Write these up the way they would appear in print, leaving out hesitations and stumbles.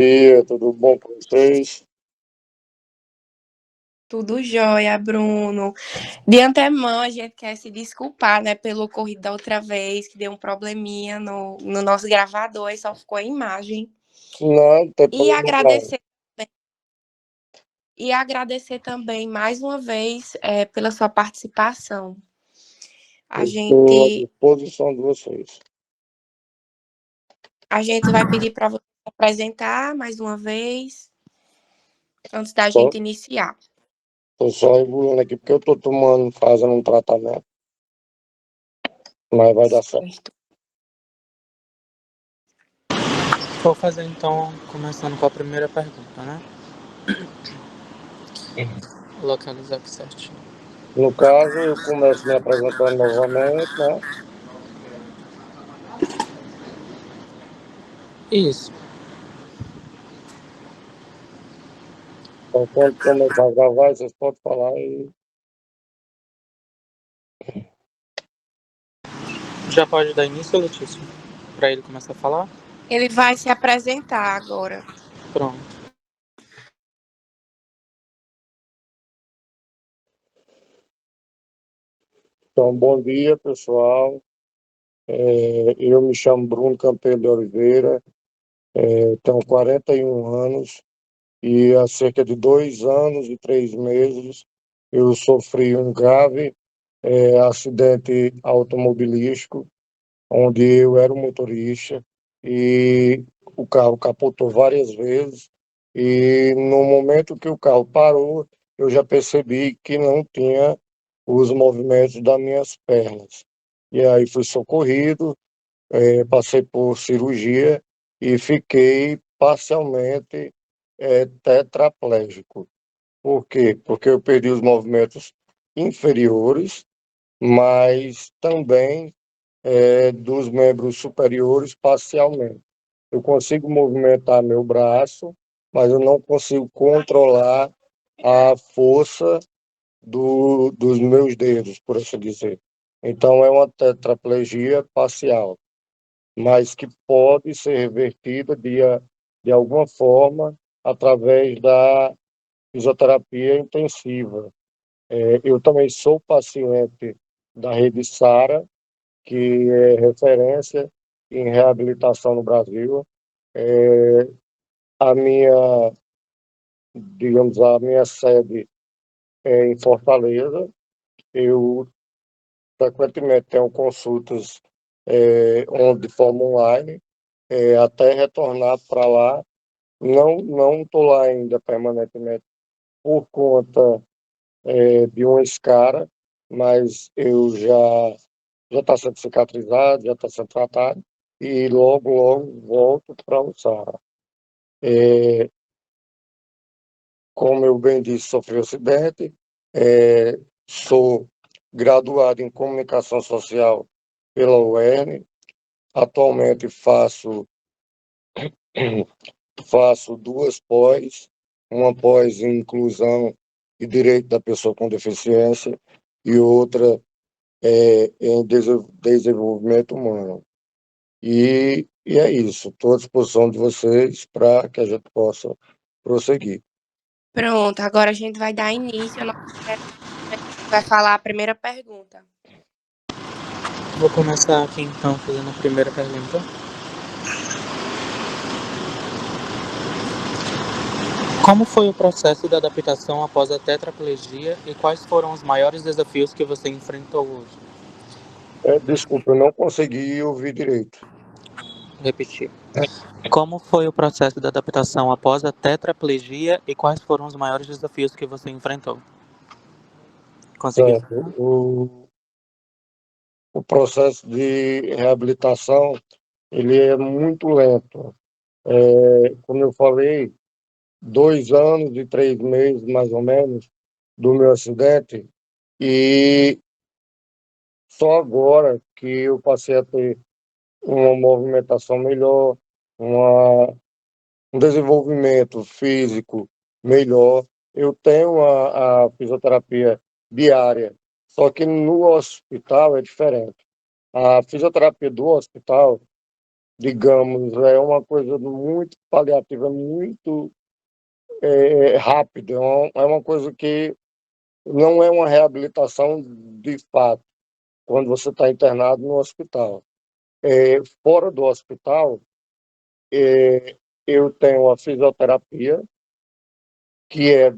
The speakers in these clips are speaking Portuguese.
Dia, tudo bom com vocês? Tudo jóia, Bruno. De antemão, a gente quer se desculpar, né, pelo ocorrido da outra vez, que deu um probleminha no nosso gravador e só ficou a imagem. Não, não tem E problema não. agradecer, e agradecer também, mais uma vez, pela sua participação. A Eu estou à gente, disposição de vocês. a gente vai pedir para você se apresentar mais uma vez, antes da Só, gente iniciar. tô só regulando aqui porque eu tô fazendo um tratamento, mas vai dar certo. Certo. Vou fazer então, começando com a primeira pergunta, né? Vou localizar aqui certinho. No caso, eu começo me apresentando novamente, né? Isso. Então, quando começar a gravar, vocês podem falar e Já pode dar início, Letícia? Para ele começar a falar? Ele vai se apresentar agora. Pronto. então, bom dia, pessoal. Eu me chamo Bruno Campelo de Oliveira, tenho 41 anos. E há cerca de 2 anos e 3 meses eu sofri um grave acidente automobilístico, onde eu era o motorista e o carro capotou várias vezes. E no momento que o carro parou, eu já percebi que não tinha os movimentos das minhas pernas. E aí fui socorrido, passei por cirurgia e fiquei parcialmente tetraplégico. Por quê? Porque eu perdi os movimentos inferiores, mas também dos membros superiores parcialmente. Eu consigo movimentar meu braço, mas eu não consigo controlar a força dos meus dedos, por assim dizer. Então, é uma tetraplegia parcial, mas que pode ser revertida de alguma forma através da fisioterapia intensiva. Eu também sou paciente da Rede Sara, que é referência em reabilitação no Brasil. A minha, digamos, a minha sede é em Fortaleza. Eu frequentemente tenho consultas de forma online, até retornar para lá. Não estou lá ainda permanentemente por conta de uma escara, mas eu já está sendo cicatrizado, já está sendo tratado, e logo volto para o Sara. Como eu bem disse, sofri um acidente, sou graduado em comunicação social pela UERN, atualmente faço duas pós, uma pós em inclusão e direito da pessoa com deficiência e outra em desenvolvimento humano. E é isso, estou à disposição de vocês para que a gente possa prosseguir. Pronto, agora a gente vai dar início. Vai falar a primeira pergunta. Vou começar aqui então fazendo a primeira pergunta. Como foi o processo de adaptação após a tetraplegia e quais foram os maiores desafios que você enfrentou hoje? Desculpa, eu não consegui ouvir direito. Vou repetir. Como foi o processo de adaptação após a tetraplegia e quais foram os maiores desafios que você enfrentou? Conseguiu? Certo. O processo de reabilitação, ele é muito lento. Como eu falei, 2 anos e 3 meses, mais ou menos, do meu acidente, e só agora que eu passei a ter uma movimentação melhor, uma, um desenvolvimento físico melhor. Eu tenho a fisioterapia diária, só que no hospital é diferente. A fisioterapia do hospital, digamos, é uma coisa muito paliativa, muito rápida, é uma coisa que não é uma reabilitação de fato, quando você está internado no hospital. Fora do hospital, eu tenho a fisioterapia, que é,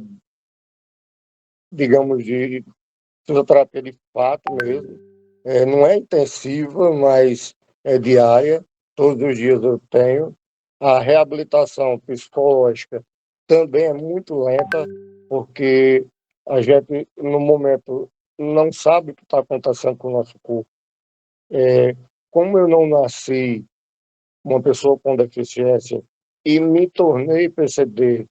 digamos, de fisioterapia de fato mesmo. Não é intensiva, mas é diária. Todos os dias eu tenho. A reabilitação psicológica também é muito lenta, porque a gente, no momento, não sabe o que está acontecendo com o nosso corpo. Como eu não nasci uma pessoa com deficiência e me tornei PCD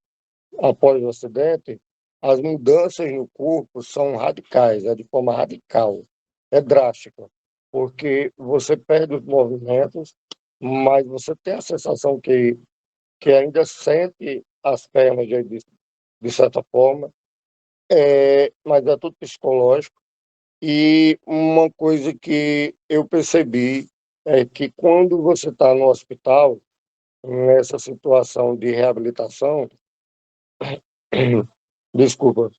após o acidente, as mudanças no corpo são radicais, é de forma radical, é drástica, porque você perde os movimentos, mas você tem a sensação que ainda sente as pernas de certa forma, mas é tudo psicológico. E uma coisa que eu percebi é que quando você está no hospital, nessa situação de reabilitação, desculpa,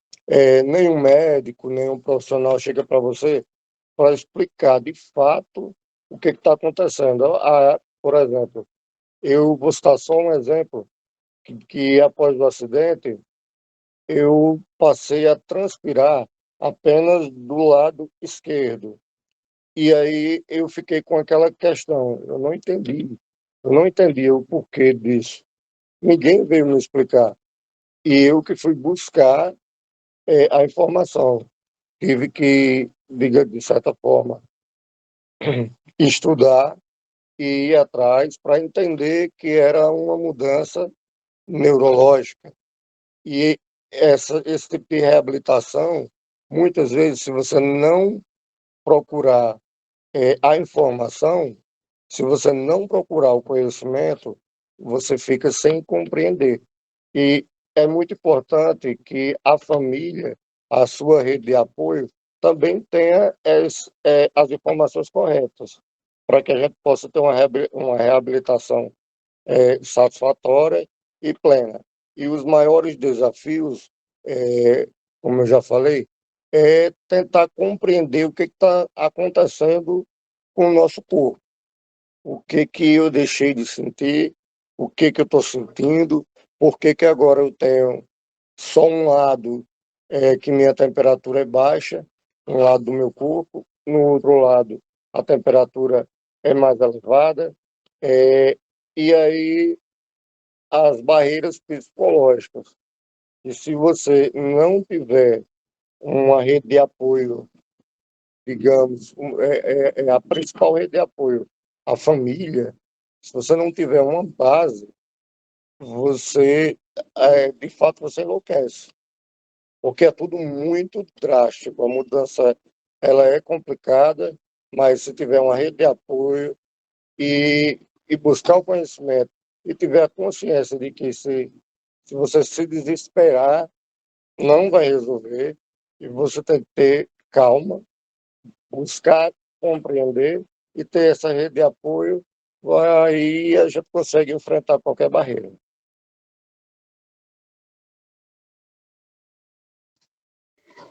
nenhum médico, nenhum profissional chega para você para explicar de fato o que está acontecendo. Por exemplo, eu vou citar só um exemplo, que após o acidente, eu passei a transpirar apenas do lado esquerdo. E aí eu fiquei com aquela questão, eu não entendi o porquê disso. Ninguém veio me explicar. E eu que fui buscar a informação. Tive que, diga, de certa forma, estudar e ir atrás para entender que era uma mudança neurológica. E esse tipo de reabilitação, muitas vezes, se você não procurar a informação, se você não procurar o conhecimento, você fica sem compreender. E é muito importante que a família, a sua rede de apoio, também tenha as informações corretas, para que a gente possa ter uma reabilitação satisfatória e plena. E os maiores desafios, como eu já falei, é tentar compreender o que está acontecendo com o nosso corpo, o que que eu deixei de sentir, o que que eu estou sentindo, por que que agora eu tenho só um lado que minha temperatura é baixa, um lado do meu corpo, no outro lado a temperatura é mais elevada, e aí as barreiras psicológicas. E se você não tiver uma rede de apoio, digamos, é a principal rede de apoio, a família, se você não tiver uma base, você, de fato, você enlouquece, porque é tudo muito drástico. A mudança, ela é complicada, mas se tiver uma rede de apoio e buscar o conhecimento e tiver a consciência de que se você se desesperar, não vai resolver, e você tem que ter calma, buscar compreender e ter essa rede de apoio, aí a gente consegue enfrentar qualquer barreira.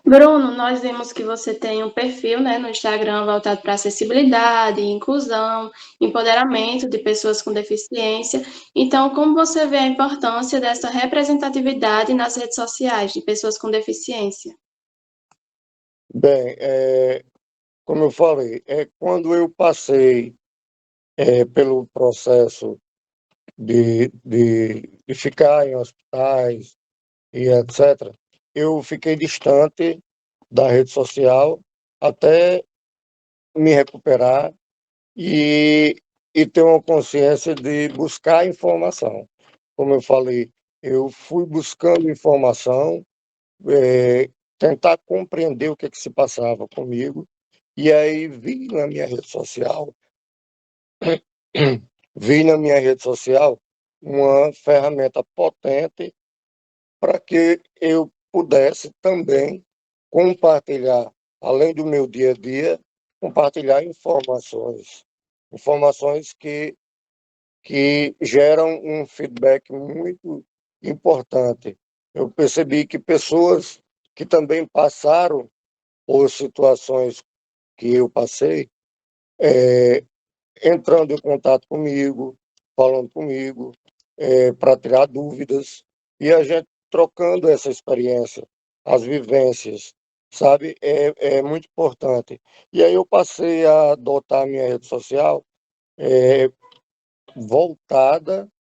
Bruno, nós vimos que você tem um perfil, né, no Instagram voltado para acessibilidade, inclusão, empoderamento de pessoas com deficiência. Então, como você vê a importância dessa representatividade nas redes sociais de pessoas com deficiência? Bem, como eu falei, quando eu passei pelo processo de ficar em hospitais e etc., eu fiquei distante da rede social até me recuperar e, e ter uma consciência de buscar informação. Como eu falei, eu fui buscando informação, tentar compreender o que se passava comigo, e aí vi na minha rede social uma ferramenta potente para que eu pudesse também compartilhar, além do meu dia a dia, compartilhar informações que que geram um feedback muito importante. Eu percebi que pessoas que também passaram por situações que eu passei, entrando em contato comigo, falando comigo, para tirar dúvidas, e a gente trocando essa experiência, as vivências, sabe? É muito importante. E aí eu passei a adotar a minha rede social voltada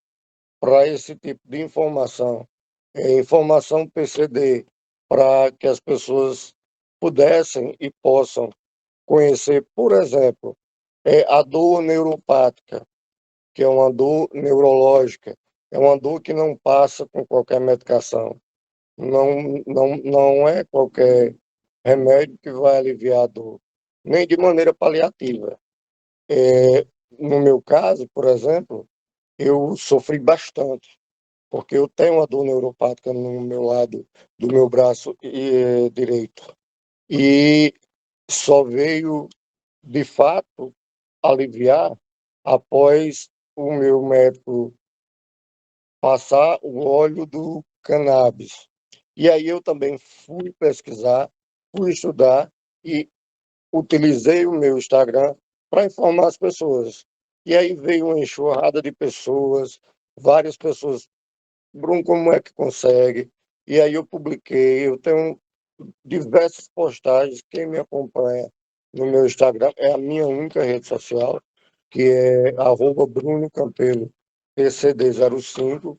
para esse tipo de informação, informação PCD, para que as pessoas pudessem e possam conhecer, por exemplo, a dor neuropática, que é uma dor neurológica, é uma dor que não passa com qualquer medicação. Não é qualquer remédio que vai aliviar a dor, nem de maneira paliativa. No meu caso, por exemplo, eu sofri bastante, porque eu tenho uma dor neuropática no meu lado do meu braço direito. E só veio, de fato, aliviar após o meu médico passar o óleo do cannabis. E aí eu também fui pesquisar, fui estudar e utilizei o meu Instagram para informar as pessoas. E aí veio uma enxurrada de pessoas, várias pessoas, Bruno, como é que consegue? E aí eu publiquei, eu tenho diversas postagens, quem me acompanha no meu Instagram, é a minha única rede social, que é @Bruno Campelo PCD05.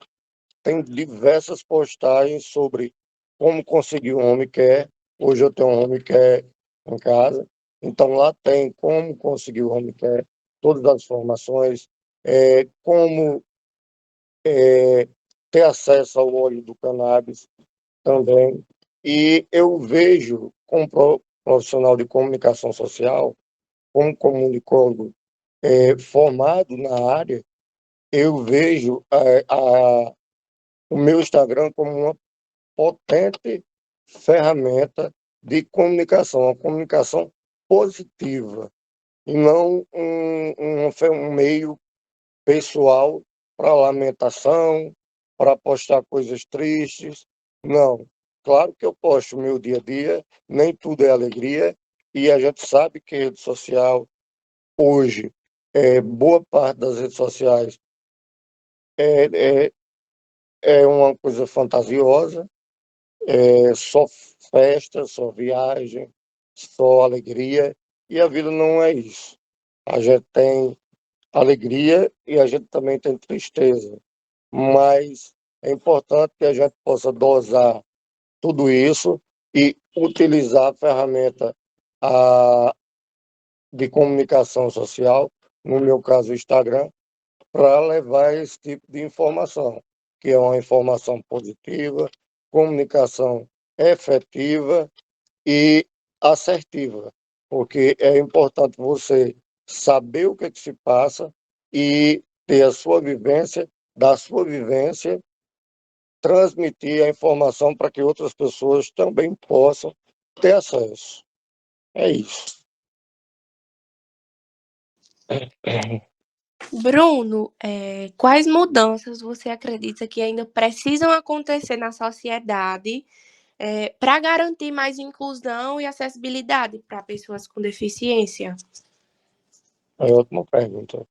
Tem diversas postagens sobre como conseguir um home care. Hoje eu tenho um home care em casa, então lá tem como conseguir o home care, todas as informações, como ter acesso ao óleo do cannabis também. E eu vejo, como profissional de comunicação social, como comunicólogo formado na área, eu vejo o meu Instagram como uma potente ferramenta de comunicação, uma comunicação positiva, e não um meio pessoal para lamentação, para postar coisas tristes. Não. Claro que eu posto o meu dia a dia, nem tudo é alegria, e a gente sabe que rede social, hoje, boa parte das redes sociais é, é, é uma coisa fantasiosa, só festa, só viagem, só alegria, e a vida não é isso. A gente tem alegria e a gente também tem tristeza, mas é importante que a gente possa dosar tudo isso e utilizar a ferramenta a, de comunicação social, no meu caso o Instagram, para levar esse tipo de informação, que é uma informação positiva, comunicação efetiva e assertiva, porque é importante você saber o que, que se passa e ter a sua vivência, da sua vivência, transmitir a informação para que outras pessoas também possam ter acesso. É isso. Bruno, quais mudanças você acredita que ainda precisam acontecer na sociedade para garantir mais inclusão e acessibilidade para pessoas com deficiência? É outra pergunta.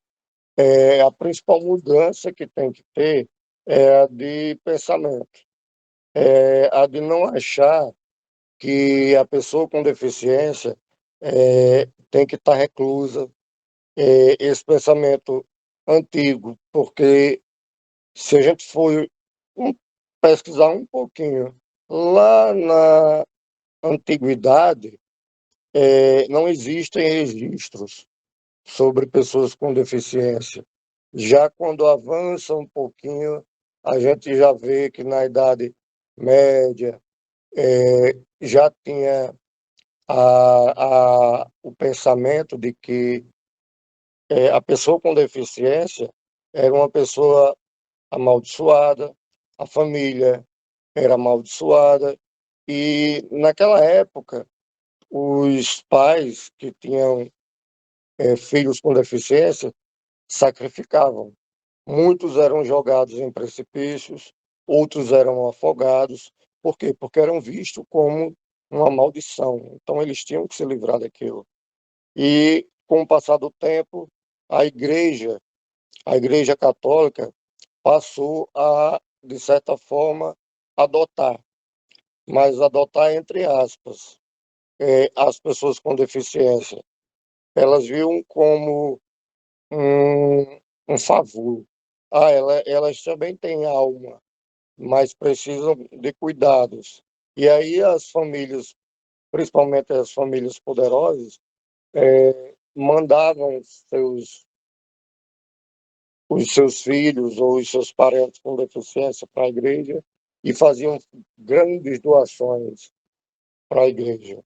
A principal mudança que tem que ter é a de pensamento, a de não achar que a pessoa com deficiência tem que estar reclusa, esse pensamento antigo, porque se a gente for pesquisar um pouquinho lá na antiguidade, não existem registros sobre pessoas com deficiência. Já quando avança um pouquinho, a gente já vê que na Idade Média já tinha o pensamento de que a pessoa com deficiência era uma pessoa amaldiçoada, a família era amaldiçoada, e naquela época os pais que tinham filhos com deficiência sacrificavam. muitos eram jogados em precipícios, outros eram afogados. Por quê? Porque eram vistos como uma maldição. Então, eles tinham que se livrar daquilo. E, com o passar do tempo, a Igreja Católica passou a, de certa forma, adotar, mas adotar entre aspas, as pessoas com deficiência. Elas viam como um favor. Elas também têm alma, mas precisam de cuidados. E aí as famílias, principalmente as famílias poderosas, mandavam os seus filhos ou os seus parentes com deficiência para a igreja e faziam grandes doações para a igreja.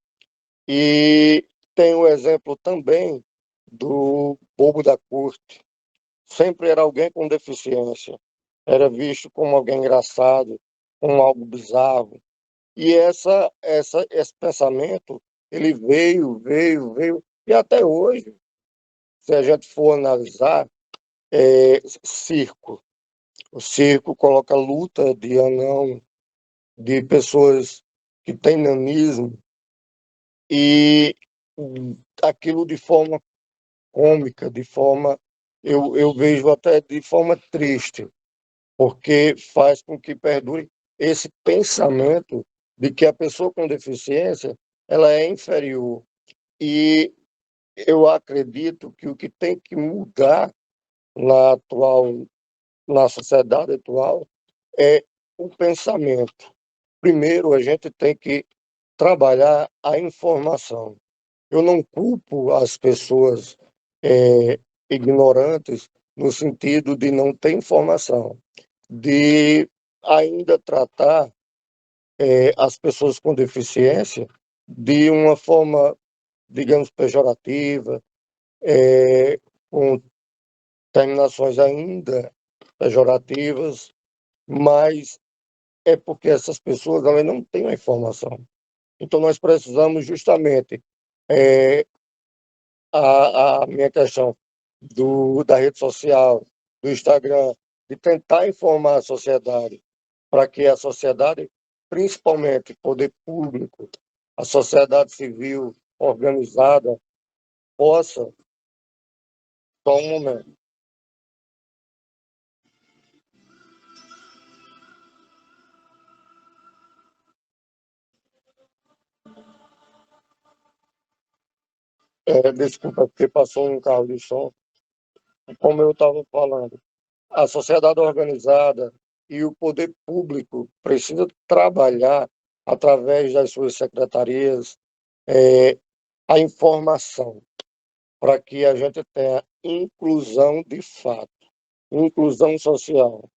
E tem o exemplo também do bobo da corte. Sempre era alguém com deficiência. Era visto como alguém engraçado, como algo bizarro. E esse pensamento, ele veio. E até hoje, se a gente for analisar, circo. O circo coloca luta de anão, de pessoas que têm nanismo, e aquilo de forma cômica, eu vejo até de forma triste, porque faz com que perdure esse pensamento de que a pessoa com deficiência ela é inferior. E eu acredito que o que tem que mudar na sociedade atual é o pensamento. Primeiro, a gente tem que trabalhar a informação. Eu não culpo as pessoas ignorantes no sentido de não ter informação, de ainda tratar as pessoas com deficiência de uma forma, digamos, pejorativa, com terminações ainda pejorativas, mas é porque essas pessoas elas não têm a informação. Então, nós precisamos justamente a minha questão da rede social, do Instagram, de tentar informar a sociedade, para que a sociedade, principalmente poder público, a sociedade civil organizada, possa, só um momento, desculpa, porque passou um carro de som, como eu estava falando, a sociedade organizada e o poder público precisam trabalhar através das suas secretarias a informação para que a gente tenha inclusão de fato, inclusão social.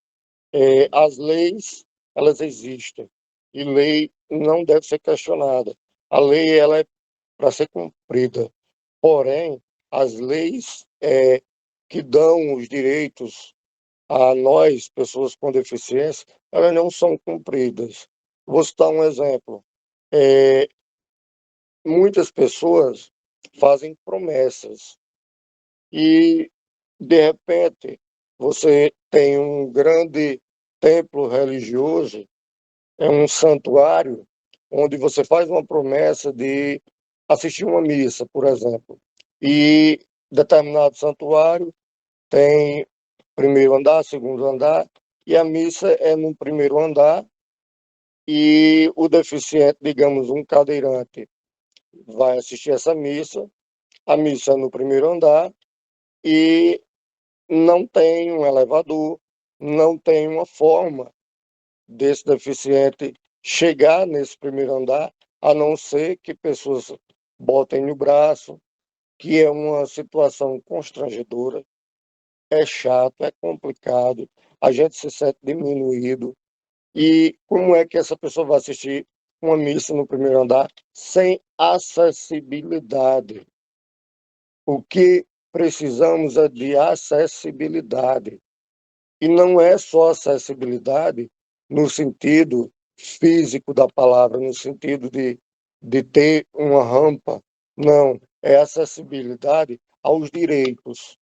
As leis, elas existem e lei não deve ser questionada. A lei ela é para ser cumprida. Porém, as leis que dão os direitos a nós, pessoas com deficiência, elas não são cumpridas. Vou citar um exemplo. Muitas pessoas fazem promessas e, de repente, você tem um grande templo religioso, é um santuário, onde você faz uma promessa de assistir uma missa, por exemplo, e determinado santuário tem primeiro andar, segundo andar, e a missa é no primeiro andar, e o deficiente, digamos, um cadeirante, vai assistir essa missa, a missa é no primeiro andar, e não tem um elevador, não tem uma forma desse deficiente chegar nesse primeiro andar, a não ser que pessoas botem no braço, que é uma situação constrangedora, é chato, é complicado, a gente se sente diminuído. E como é que essa pessoa vai assistir uma missa no primeiro andar sem acessibilidade? O que precisamos é de acessibilidade. E não é só acessibilidade no sentido físico da palavra, no sentido de ter uma rampa. Não, é acessibilidade aos direitos.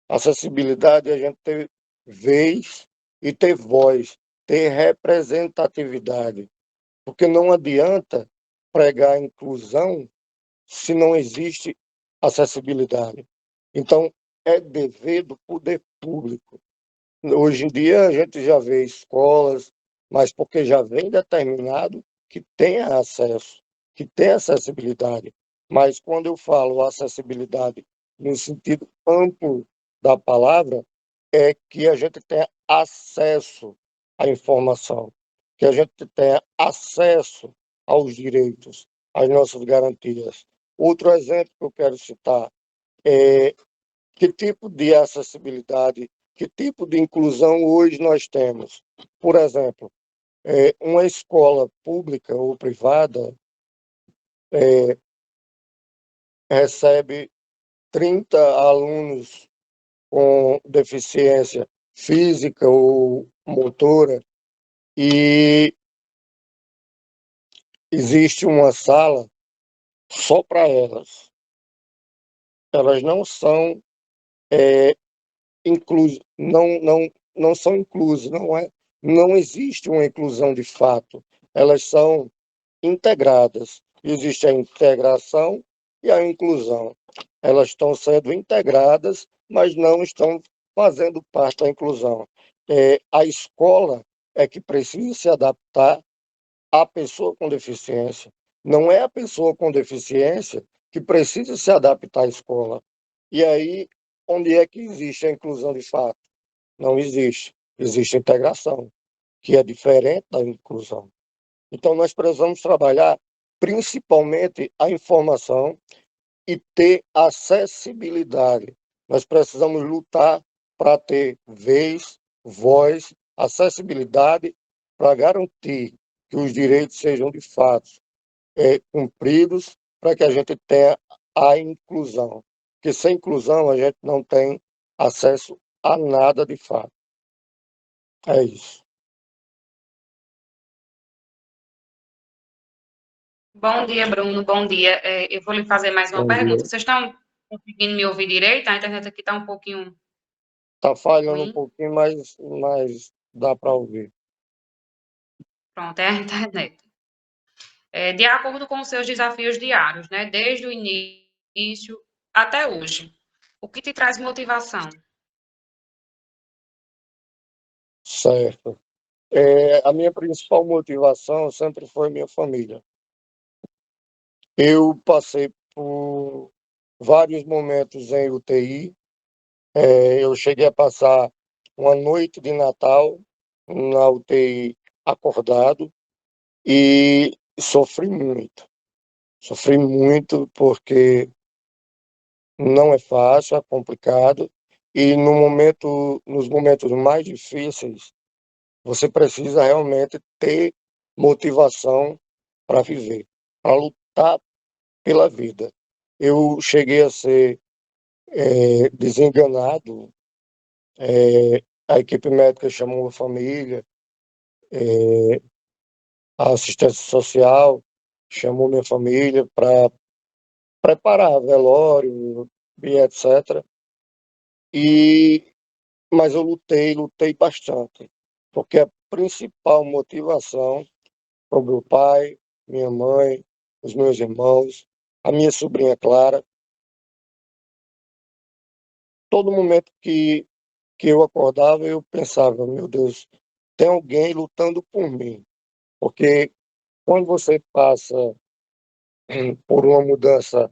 Acessibilidade é a gente ter vez e ter voz, ter representatividade, porque não adianta pregar inclusão se não existe acessibilidade. Então, é dever do poder público. Hoje em dia, a gente já vê escolas, mas porque já vem determinado que tenha acesso, que tenha acessibilidade. Mas quando eu falo acessibilidade no sentido amplo da palavra, é que a gente tenha acesso à informação, que a gente tenha acesso aos direitos, às nossas garantias. Outro exemplo que eu quero citar é que tipo de acessibilidade, que tipo de inclusão hoje nós temos. Por exemplo, uma escola pública ou privada recebe 30 alunos com deficiência física ou motora e existe uma sala só para elas. Elas não são não são inclusas, não existe uma inclusão de fato. Elas são integradas. Existe a integração e a inclusão. Elas estão sendo integradas, mas não estão fazendo parte da inclusão. A escola é que precisa se adaptar à pessoa com deficiência. Não é a pessoa com deficiência que precisa se adaptar à escola. E aí, onde é que existe a inclusão de fato? Não existe. Existe a integração, que é diferente da inclusão. Então, nós precisamos trabalhar principalmente a informação e ter acessibilidade. Nós precisamos lutar para ter vez, voz, acessibilidade, para garantir que os direitos sejam de fato cumpridos, para que a gente tenha a inclusão. Porque sem inclusão a gente não tem acesso a nada de fato. É isso. Bom dia, Bruno. Bom dia. Eu vou lhe fazer mais uma Bom pergunta. dia. Vocês estão conseguindo me ouvir direito? A internet aqui está um pouquinho Está falhando um ruim. pouquinho, mas dá para ouvir. Pronto, é a internet. De acordo com os seus desafios diários, né? Desde o início até hoje, o que te traz motivação? Certo. A minha principal motivação sempre foi minha família. Eu passei por vários momentos em UTI. Eu cheguei a passar uma noite de Natal na UTI acordado e sofri muito. Sofri muito porque não é fácil, é complicado. E nos momentos mais difíceis, você precisa realmente ter motivação para viver, para lutar pela vida. Eu cheguei a ser desenganado, a equipe médica chamou a família, a assistência social chamou minha família para preparar velório e etc. Mas eu lutei bastante, porque a principal motivação foi meu pai, minha mãe, os meus irmãos, a minha sobrinha Clara. Todo momento que eu acordava, eu pensava, meu Deus, tem alguém lutando por mim. Porque quando você passa por uma mudança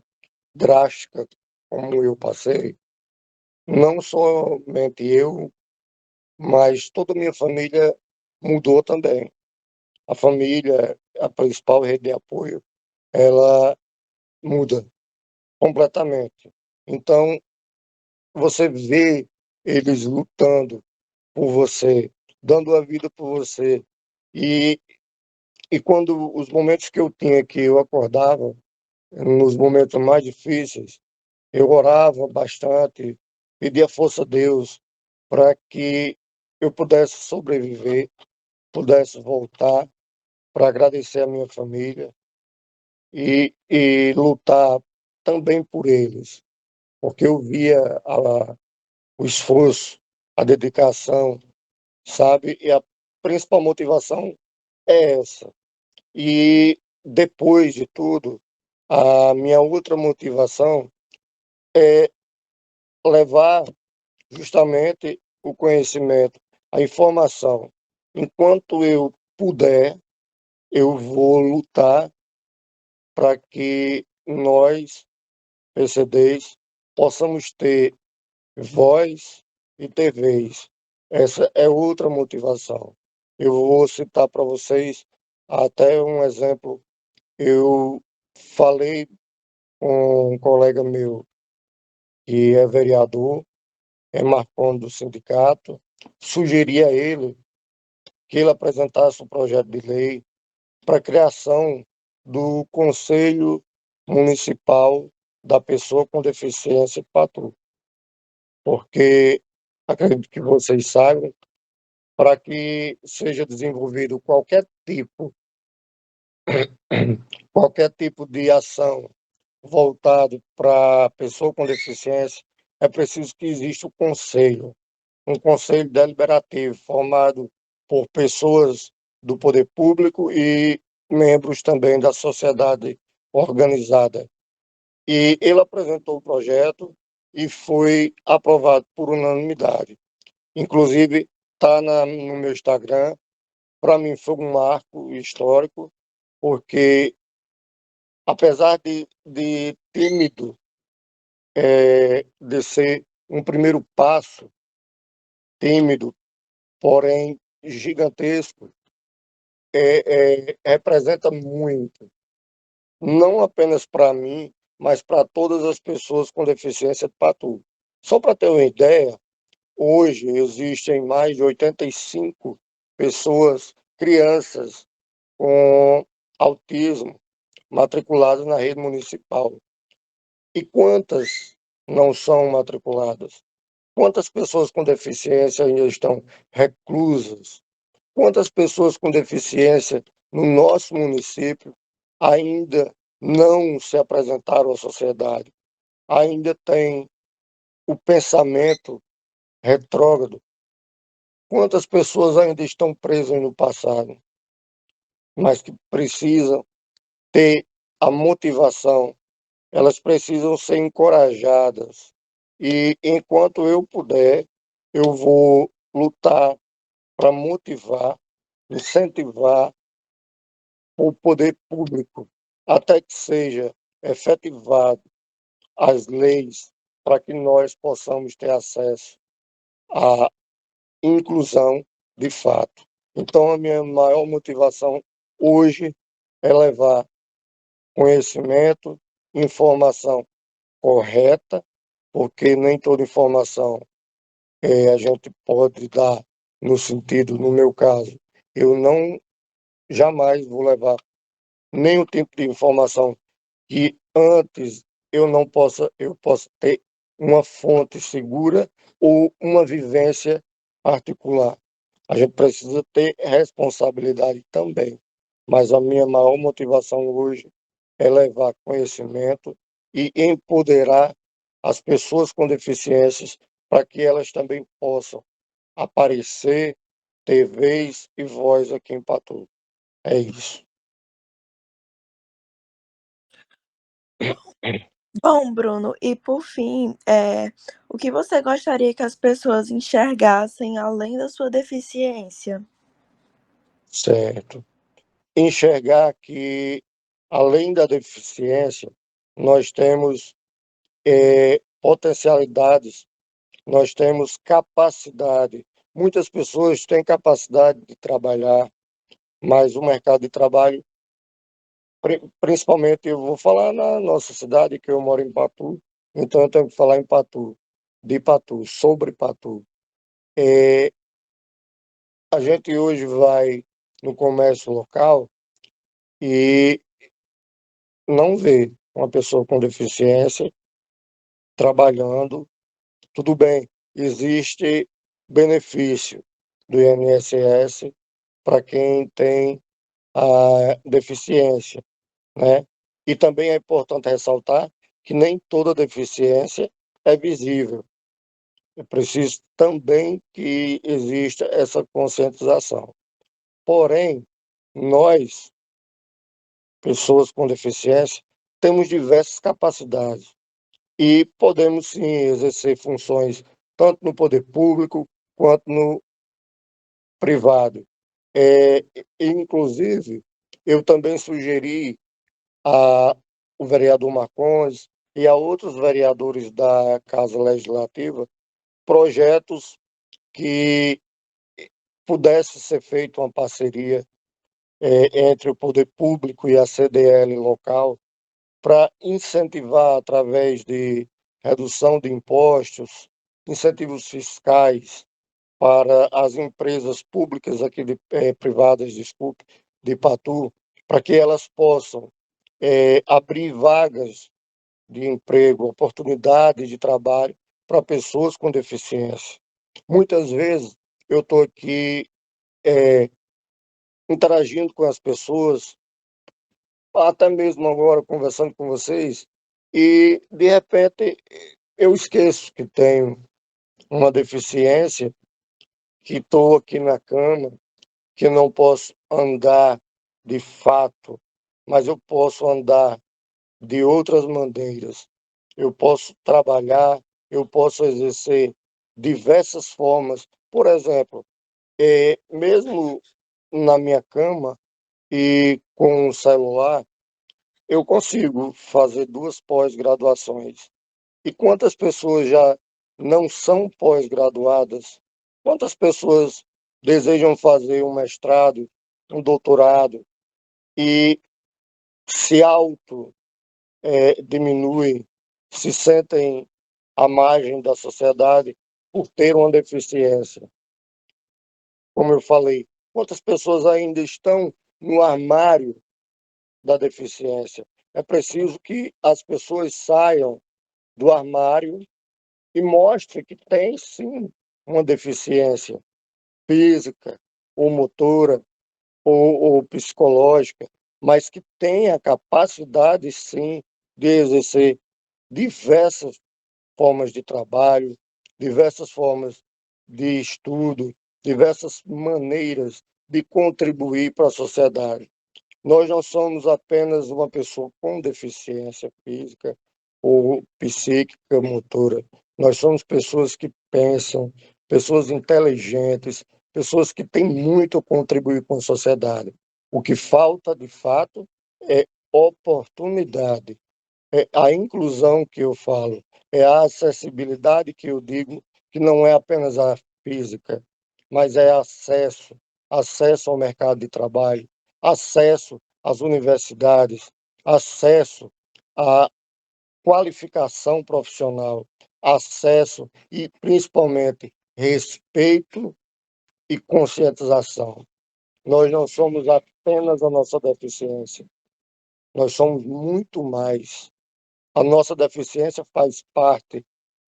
drástica, como eu passei, não somente eu, mas toda a minha família mudou também. A família, a principal rede de apoio, ela muda completamente. Então, você vê eles lutando por você, dando a vida por você. E, e quando os momentos que eu tinha que eu acordava, nos momentos mais difíceis, eu orava bastante, pedia força a Deus para que eu pudesse sobreviver, pudesse voltar para agradecer a minha família e lutar também por eles, porque eu via o esforço, a dedicação, sabe? E a principal motivação é essa. E depois de tudo, a minha outra motivação é levar justamente o conhecimento, a informação. Enquanto eu puder, eu vou lutar para que nós, PCDs, possamos ter voz e ter vez. Essa é outra motivação. Eu vou citar para vocês até um exemplo. Eu falei com um colega meu que é vereador, é Marconi do sindicato, sugeri a ele que ele apresentasse um projeto de lei para a criação do Conselho Municipal da Pessoa com Deficiência de Patrulha, porque acredito que vocês saibam, para que seja desenvolvido qualquer tipo de ação voltado para a pessoa com deficiência, é preciso que exista um conselho deliberativo formado por pessoas do poder público e membros também da sociedade organizada. E ele apresentou o projeto e foi aprovado por unanimidade. Inclusive, está no meu Instagram. Para mim foi um marco histórico, porque apesar de tímido, de ser um primeiro passo, tímido, porém gigantesco, representa muito, não apenas para mim, mas para todas as pessoas com deficiência de patrulha. Só para ter uma ideia, hoje existem mais de 85 pessoas, crianças com autismo matriculadas na rede municipal. E quantas não são matriculadas? Quantas pessoas com deficiência ainda estão reclusas? Quantas pessoas com deficiência no nosso município ainda não se apresentaram à sociedade? Ainda têm o pensamento retrógrado? Quantas pessoas ainda estão presas no passado, mas que precisam ter a motivação, elas precisam ser encorajadas. E enquanto eu puder, eu vou lutar para motivar, incentivar o poder público, até que seja efetivado as leis para que nós possamos ter acesso à inclusão de fato. Então, a minha maior motivação hoje é levar conhecimento, informação correta, porque nem toda informação a gente pode dar no sentido, no meu caso, eu não jamais vou levar nenhum tipo de informação que antes eu possa ter uma fonte segura ou uma vivência particular. A gente precisa ter responsabilidade também, mas a minha maior motivação hoje é levar conhecimento e empoderar as pessoas com deficiências para que elas também possam aparecer, ter vez e voz aqui em Patu. É isso. Bom, Bruno, e por fim, o que você gostaria que as pessoas enxergassem além da sua deficiência? Certo. Enxergar que, além da deficiência, nós temos potencialidades, nós temos capacidade. Muitas pessoas têm capacidade de trabalhar, mas o mercado de trabalho, principalmente, eu vou falar na nossa cidade, que eu moro em Patu, então eu tenho que falar em Patu, de Patu, sobre Patu. A gente hoje vai no comércio local e não vê uma pessoa com deficiência trabalhando. Tudo bem, existe benefício do INSS para quem tem a deficiência, né? E também é importante ressaltar que nem toda deficiência é visível. É preciso também que exista essa conscientização. Porém, nós, pessoas com deficiência, temos diversas capacidades e podemos sim exercer funções tanto no poder público quanto no privado. Inclusive, eu também sugeri ao vereador Marcondes e a outros vereadores da Casa Legislativa projetos que pudesse ser feita uma parceria entre o poder público e a CDL local para incentivar através de redução de impostos, incentivos fiscais para as empresas públicas aqui privadas, desculpe, de Patu, para que elas possam abrir vagas de emprego, oportunidades de trabalho para pessoas com deficiência. Muitas vezes eu estou aqui interagindo com as pessoas, até mesmo agora conversando com vocês, e de repente eu esqueço que tenho uma deficiência, que estou aqui na cama, que não posso andar de fato, mas eu posso andar de outras maneiras. Eu posso trabalhar, eu posso exercer diversas formas. Por exemplo, mesmo na minha cama e com o celular, eu consigo fazer 2 pós-graduações. E quantas pessoas já não são pós-graduadas? Quantas pessoas desejam fazer um mestrado, um doutorado e se diminuem, se sentem à margem da sociedade por ter uma deficiência? Como eu falei, quantas pessoas ainda estão no armário da deficiência? É preciso que as pessoas saiam do armário e mostrem que tem sim uma deficiência física ou motora ou psicológica, mas que tem a capacidade sim de exercer diversas formas de trabalho, diversas formas de estudo, diversas maneiras de contribuir para a sociedade. Nós não somos apenas uma pessoa com deficiência física ou psíquica, motora. Nós somos pessoas que pensam, pessoas inteligentes, pessoas que têm muito a contribuir com a sociedade. O que falta, de fato, é oportunidade. É a inclusão que eu falo, é a acessibilidade que eu digo, que não é apenas a física, mas é acesso ao mercado de trabalho, acesso às universidades, acesso à qualificação profissional, acesso e, principalmente, respeito e conscientização. Nós não somos apenas a nossa deficiência, nós somos muito mais. A nossa deficiência faz parte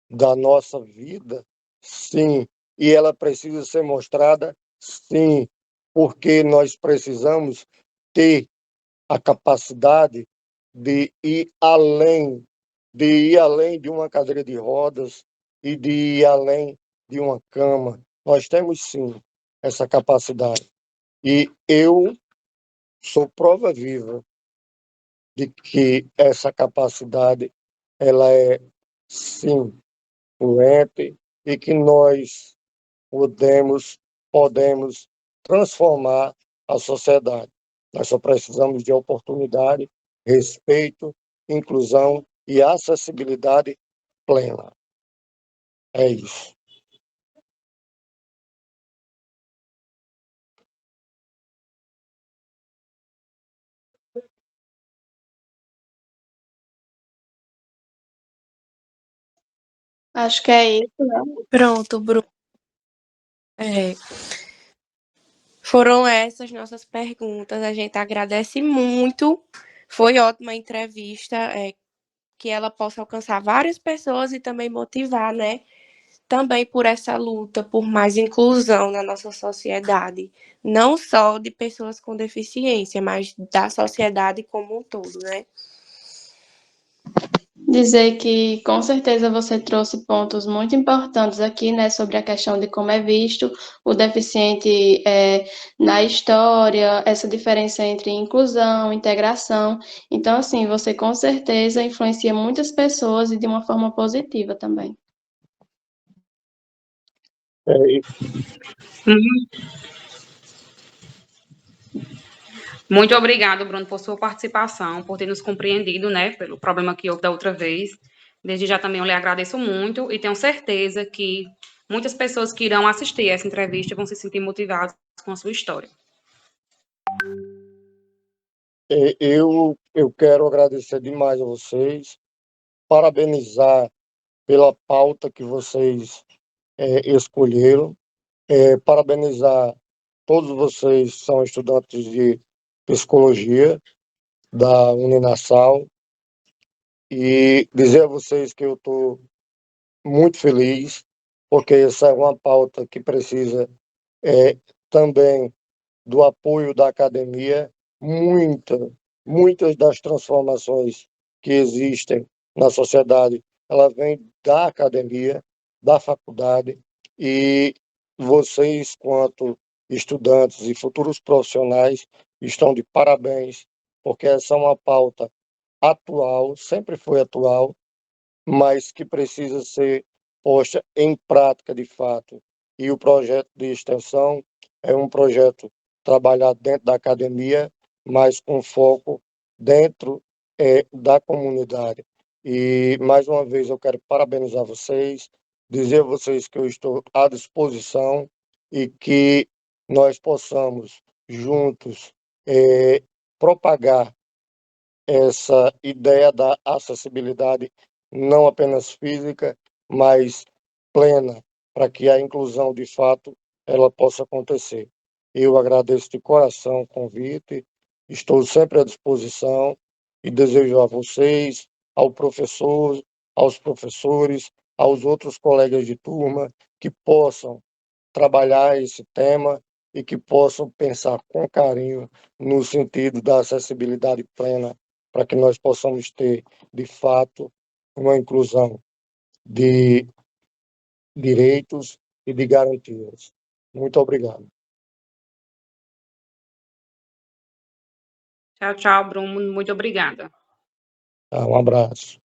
da nossa vida, sim, e ela precisa ser mostrada, sim, porque nós precisamos ter a capacidade de ir além, de uma cadeira de rodas e de ir além de uma cama. Nós temos sim essa capacidade. E eu sou prova viva de que essa capacidade ela é sim fluente e que nós podemos transformar a sociedade. Nós só precisamos de oportunidade, respeito, inclusão e acessibilidade plena. É isso. Acho que é isso, né? Pronto, Bruno. Foram essas nossas perguntas. A gente agradece muito. Foi ótima a entrevista, que ela possa alcançar várias pessoas e também motivar, né? Também por essa luta por mais inclusão na nossa sociedade, não só de pessoas com deficiência, mas da sociedade como um todo, né? Dizer que, com certeza, você trouxe pontos muito importantes aqui, né, sobre a questão de como é visto o deficiente na história, essa diferença entre inclusão, integração. Então, assim, você com certeza influencia muitas pessoas e de uma forma positiva também. E Muito obrigado, Bruno, por sua participação, por ter nos compreendido, né, pelo problema que houve da outra vez. Desde já também eu lhe agradeço muito e tenho certeza que muitas pessoas que irão assistir essa entrevista vão se sentir motivadas com a sua história. eu quero agradecer demais a vocês, parabenizar pela pauta que vocês escolheram, parabenizar todos vocês que são estudantes de psicologia da Uninasal e dizer a vocês que eu estou muito feliz, porque essa é uma pauta que precisa também do apoio da academia. Muitas das transformações que existem na sociedade, ela vem da academia, da faculdade, e vocês, quanto estudantes e futuros profissionais, estão de parabéns, porque essa é uma pauta atual, sempre foi atual, mas que precisa ser posta em prática de fato. E o projeto de extensão é um projeto trabalhado dentro da academia, mas com foco dentro da comunidade. E, mais uma vez, eu quero parabenizar vocês, dizer a vocês que eu estou à disposição e que nós possamos, juntos, propagar essa ideia da acessibilidade não apenas física, mas plena, para que a inclusão de fato ela possa acontecer. Eu agradeço de coração o convite, estou sempre à disposição e desejo a vocês, ao professor, aos professores, aos outros colegas de turma que possam trabalhar esse tema e que possam pensar com carinho no sentido da acessibilidade plena, para que nós possamos ter, de fato, uma inclusão de direitos e de garantias. Muito obrigado. Tchau, tchau, Bruno. Muito obrigada. Um abraço.